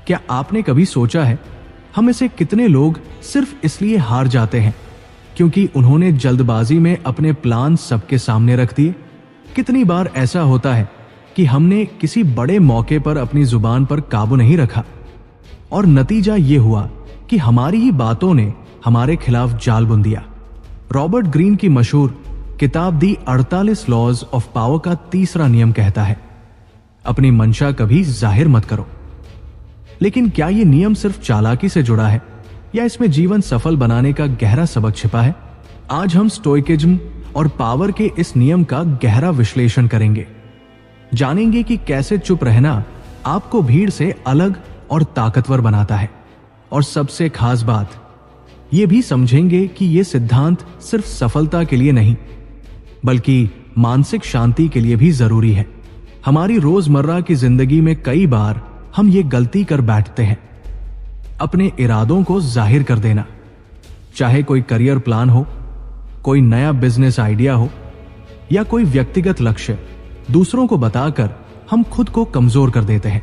क्या आपने कभी सोचा है हम में से कितने लोग सिर्फ इसलिए हार जाते हैं क्योंकि उन्होंने जल्दबाजी में अपने प्लान सबके सामने रख दिए? कितनी बार ऐसा होता है कि हमने किसी बड़े मौके पर अपनी जुबान पर काबू नहीं रखा और नतीजा यह हुआ कि हमारी ही बातों ने हमारे खिलाफ जाल बुन दिया। रॉबर्ट ग्रीन की मशहूर किताब दी 48 लॉज ऑफ पावर का तीसरा नियम कहता है, अपनी मंशा कभी जाहिर मत करो। लेकिन क्या यह नियम सिर्फ चालाकी से जुड़ा है या इसमें जीवन सफल बनाने का गहरा सबक छिपा है? आज हम स्टोइकिज्म और पावर के इस नियम का गहरा विश्लेषण करेंगे। जानेंगे कि कैसे चुप रहना आपको भीड़ से अलग और ताकतवर बनाता है। और सबसे खास बात यह भी समझेंगे कि यह सिद्धांत सिर्फ सफलता के लिए नहीं बल्कि मानसिक शांति के लिए भी जरूरी है। हमारी रोजमर्रा की जिंदगी में कई बार हम ये गलती कर बैठते हैं, अपने इरादों को जाहिर कर देना। चाहे कोई करियर प्लान हो, कोई नया बिजनेस आइडिया हो या कोई व्यक्तिगत लक्ष्य, दूसरों को बताकर हम खुद को कमजोर कर देते हैं।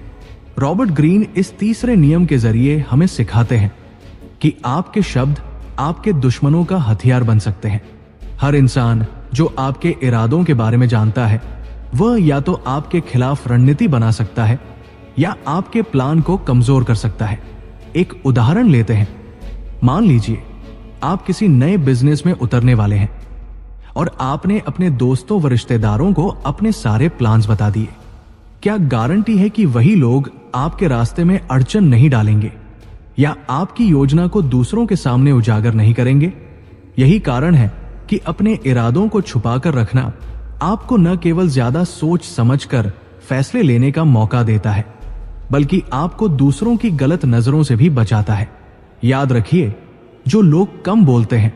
रॉबर्ट ग्रीन इस तीसरे नियम के जरिए हमें सिखाते हैं कि आपके शब्द आपके दुश्मनों का हथियार बन सकते हैं। हर इंसान जो आपके इरादों के बारे में जानता है वह या तो आपके खिलाफ रणनीति बना सकता है या आपके प्लान को कमजोर कर सकता है। एक उदाहरण लेते हैं। मान लीजिए आप किसी नए बिजनेस में उतरने वाले हैं और आपने अपने दोस्तों व रिश्तेदारों को अपने सारे प्लान्स बता दिए। क्या गारंटी है कि वही लोग आपके रास्ते में अड़चन नहीं डालेंगे या आपकी योजना को दूसरों के सामने उजागर नहीं करेंगे? यही कारण है कि अपने इरादों को छुपाकर रखना आपको न केवल ज्यादा सोच समझकर फैसले लेने का मौका देता है बल्कि आपको दूसरों की गलत नजरों से भी बचाता है। याद रखिए, जो लोग कम बोलते हैं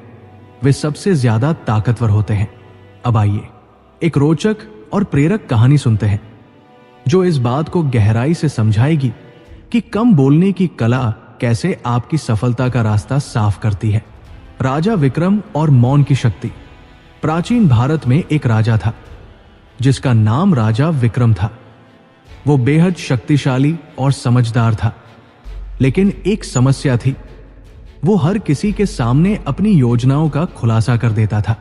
वे सबसे ज्यादा ताकतवर होते हैं। अब आइए एक रोचक और प्रेरक कहानी सुनते हैं जो इस बात को गहराई से समझाएगी कि कम बोलने की कला कैसे आपकी सफलता का रास्ता साफ करती है। राजा विक्रम और मौन की शक्ति। प्राचीन भारत में एक राजा था जिसका नाम राजा विक्रम था। वो बेहद शक्तिशाली और समझदार था, लेकिन एक समस्या थी। वो हर किसी के सामने अपनी योजनाओं का खुलासा कर देता था।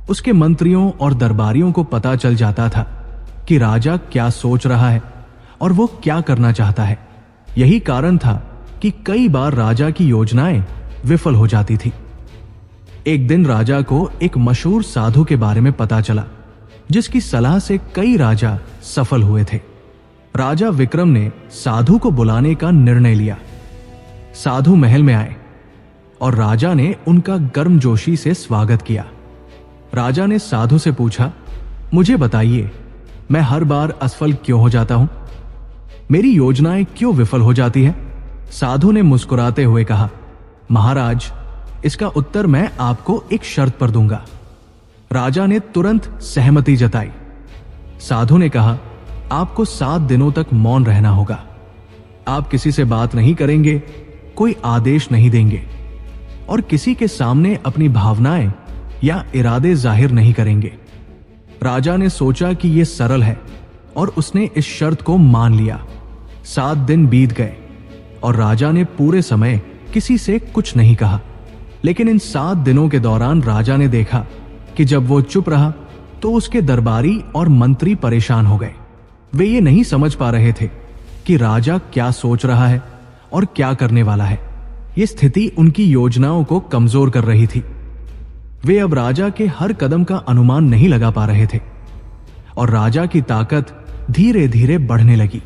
उसके मंत्रियों और दरबारियों को पता चल जाता था कि राजा क्या सोच रहा है और वो क्या करना चाहता है। यही कारण था कि कई बार राजा की योजनाएं विफल हो जाती थी। एक दिन राजा को एक मशहूर साधु के बारे में पता चला जिसकी सलाह से कई राजा सफल हुए थे। राजा विक्रम ने साधु को बुलाने का निर्णय लिया। साधु महल में आए और राजा ने उनका गर्मजोशी से स्वागत किया। राजा ने साधु से पूछा, मुझे बताइए, मैं हर बार असफल क्यों हो जाता हूं? मेरी योजनाएं क्यों विफल हो जाती हैं? साधु ने मुस्कुराते हुए कहा, महाराज, इसका उत्तर मैं आपको एक शर्त पर दूंगा। राजा ने तुरंत सहमति जताई। साधु ने कहा, आपको 7 दिनों तक मौन रहना होगा। आप किसी से बात नहीं करेंगे, कोई आदेश नहीं देंगे और किसी के सामने अपनी भावनाएं या इरादे जाहिर नहीं करेंगे। राजा ने सोचा कि यह सरल है और उसने इस शर्त को मान लिया। 7 दिन बीत गए और राजा ने पूरे समय किसी से कुछ नहीं कहा। लेकिन इन 7 दिनों के दौरान राजा ने देखा कि जब वो चुप रहा तो उसके दरबारी और मंत्री परेशान हो गए। वे ये नहीं समझ पा रहे थे कि राजा क्या सोच रहा है और क्या करने वाला है। ये स्थिति उनकी योजनाओं को कमजोर कर रही थी। वे अब राजा के हर कदम का अनुमान नहीं लगा पा रहे थे और राजा की ताकत धीरे धीरे बढ़ने लगी।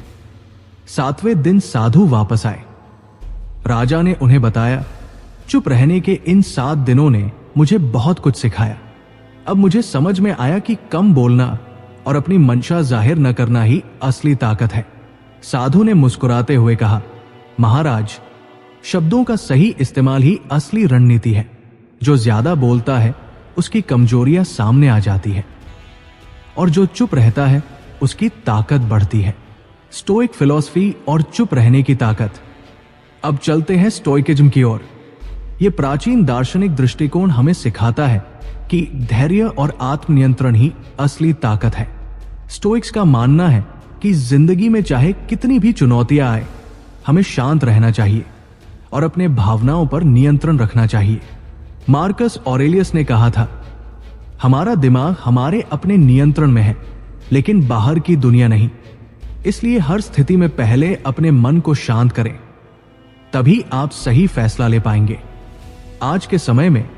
7वें दिन साधु वापस आए। राजा ने उन्हें बताया, चुप रहने के इन 7 दिनों ने मुझे बहुत कुछ सिखाया। अब मुझे समझ में आया कि कम बोलना और अपनी मंशा जाहिर न करना ही असली ताकत है। साधु ने मुस्कुराते हुए कहा, महाराज, शब्दों का सही इस्तेमाल ही असली रणनीति है। जो ज्यादा बोलता है उसकी कमजोरियां सामने आ जाती है और जो चुप रहता है उसकी ताकत बढ़ती है। स्टोइक फिलॉसफी और चुप रहने की ताकत। अब चलते हैं स्टोइकिज्म की ओर। यह प्राचीन दार्शनिक दृष्टिकोण हमें सिखाता है कि धैर्य और आत्मनियंत्रण ही असली ताकत है। स्टोइक्स का मानना है कि जिंदगी में चाहे कितनी भी चुनौतियां आए, हमें शांत रहना चाहिए और अपने भावनाओं पर नियंत्रण रखना चाहिए। मार्कस ऑरेलियस ने कहा था, हमारा दिमाग हमारे अपने नियंत्रण में है, लेकिन बाहर की दुनिया नहीं। इसलिए हर स्थिति में पहले अपने मन को शांत करें, तभी आप सही फैसला ले पाएंगे। आज के समय में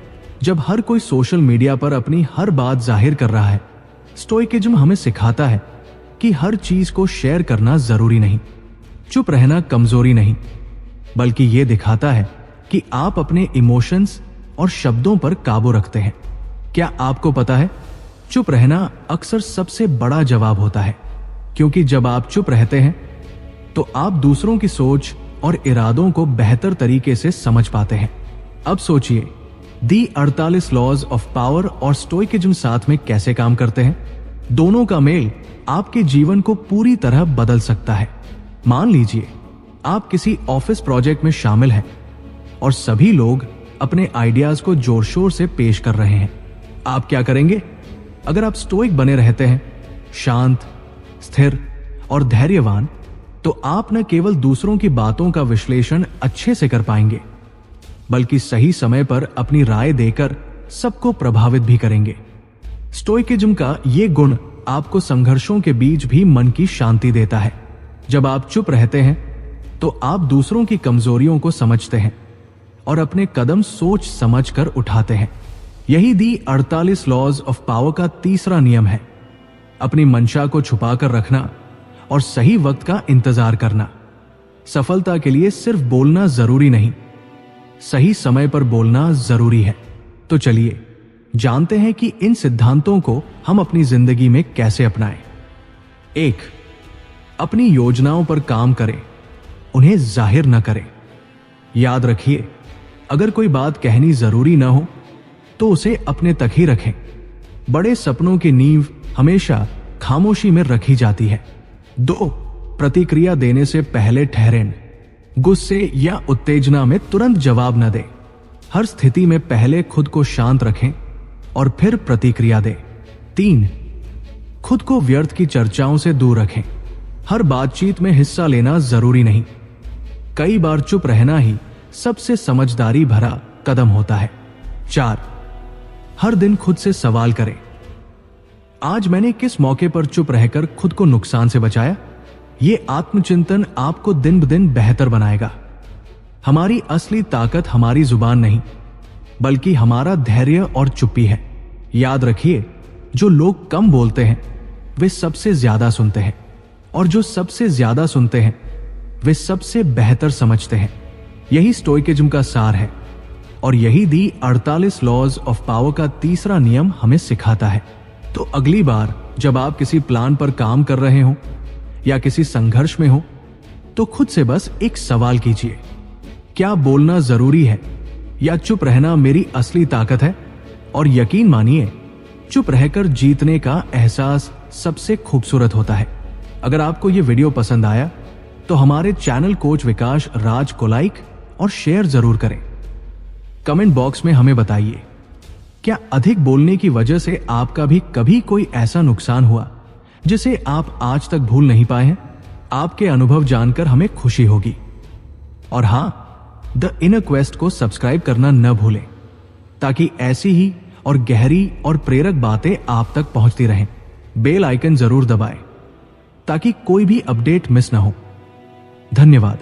जब हर कोई सोशल मीडिया पर अपनी हर बात जाहिर कर रहा है, स्टोइकिज्म हमें सिखाता है कि हर चीज को शेयर करना जरूरी नहीं। चुप रहना कमजोरी नहीं, बल्कि यह दिखाता है कि आप अपने इमोशंस और शब्दों पर काबू रखते हैं। क्या आपको पता है, चुप रहना अक्सर सबसे बड़ा जवाब होता है, क्योंकि जब आप चुप रहते हैं तो आप दूसरों की सोच और इरादों को बेहतर तरीके से समझ पाते हैं। अब सोचिए, दी 48 लॉज ऑफ पावर और स्टोइकिज्म साथ में कैसे काम करते हैं। दोनों का मेल आपके जीवन को पूरी तरह बदल सकता है। मान लीजिए आप किसी ऑफिस प्रोजेक्ट में शामिल हैं और सभी लोग अपने आइडियाज को जोर शोर से पेश कर रहे हैं। आप क्या करेंगे? अगर आप स्टोइक बने रहते हैं, शांत, स्थिर और धैर्यवान, तो आप न केवल दूसरों की बातों का विश्लेषण अच्छे से कर पाएंगे, बल्कि सही समय पर अपनी राय देकर सबको प्रभावित भी करेंगे। स्टोइकिज्म का यह गुण आपको संघर्षों के बीच भी मन की शांति देता है। जब आप चुप रहते हैं तो आप दूसरों की कमजोरियों को समझते हैं और अपने कदम सोच समझकर उठाते हैं। यही दी 48 लॉज ऑफ पावर का तीसरा नियम है, अपनी मंशा को छुपाकर रखना और सही वक्त का इंतजार करना। सफलता के लिए सिर्फ बोलना जरूरी नहीं, सही समय पर बोलना जरूरी है। तो चलिए जानते हैं कि इन सिद्धांतों को हम अपनी जिंदगी में कैसे अपनाएं। 1. अपनी योजनाओं पर काम करें, उन्हें जाहिर न करें। याद रखिए, अगर कोई बात कहनी जरूरी न हो तो उसे अपने तक ही रखें। बड़े सपनों की नींव हमेशा खामोशी में रखी जाती है। 2. प्रतिक्रिया देने से पहले ठहरें। गुस्से या उत्तेजना में तुरंत जवाब न दें। हर स्थिति में पहले खुद को शांत रखें और फिर प्रतिक्रिया दें। 3. खुद को व्यर्थ की चर्चाओं से दूर रखें। हर बातचीत में हिस्सा लेना जरूरी नहीं। कई बार चुप रहना ही सबसे समझदारी भरा कदम होता है। 4. हर दिन खुद से सवाल करें, आज मैंने किस मौके पर चुप रहकर खुद को नुकसान से बचाया? यह आत्मचिंतन आपको दिन ब दिन बेहतर बनाएगा। हमारी असली ताकत हमारी जुबान नहीं, बल्कि हमारा धैर्य और चुप्पी है। याद रखिए, जो लोग कम बोलते हैं वे सबसे ज्यादा सुनते हैं, और जो सबसे ज्यादा सुनते हैं वे सबसे बेहतर समझते हैं। यही स्टोइकिज्म का सार है, और यही दी 48 लॉज ऑफ पावर का तीसरा नियम हमें सिखाता है। तो अगली बार जब आप किसी प्लान पर काम कर रहे हो या किसी संघर्ष में हो, तो खुद से बस एक सवाल कीजिए, क्या बोलना जरूरी है या चुप रहना मेरी असली ताकत है? और यकीन मानिए, चुप रहकर जीतने का एहसास सबसे खूबसूरत होता है। अगर आपको यह वीडियो पसंद आया तो हमारे चैनल कोच विकास राज को लाइक और शेयर जरूर करें। कमेंट बॉक्स में हमें बताइए, क्या अधिक बोलने की वजह से आपका भी कभी कोई ऐसा नुकसान हुआ जिसे आप आज तक भूल नहीं पाए हैं? आपके अनुभव जानकर हमें खुशी होगी। और हां, द इनर क्वेस्ट को सब्सक्राइब करना न भूलें, ताकि ऐसी ही और गहरी और प्रेरक बातें आप तक पहुंचती रहें। बेल आइकन जरूर दबाएं ताकि कोई भी अपडेट मिस ना हो। धन्यवाद।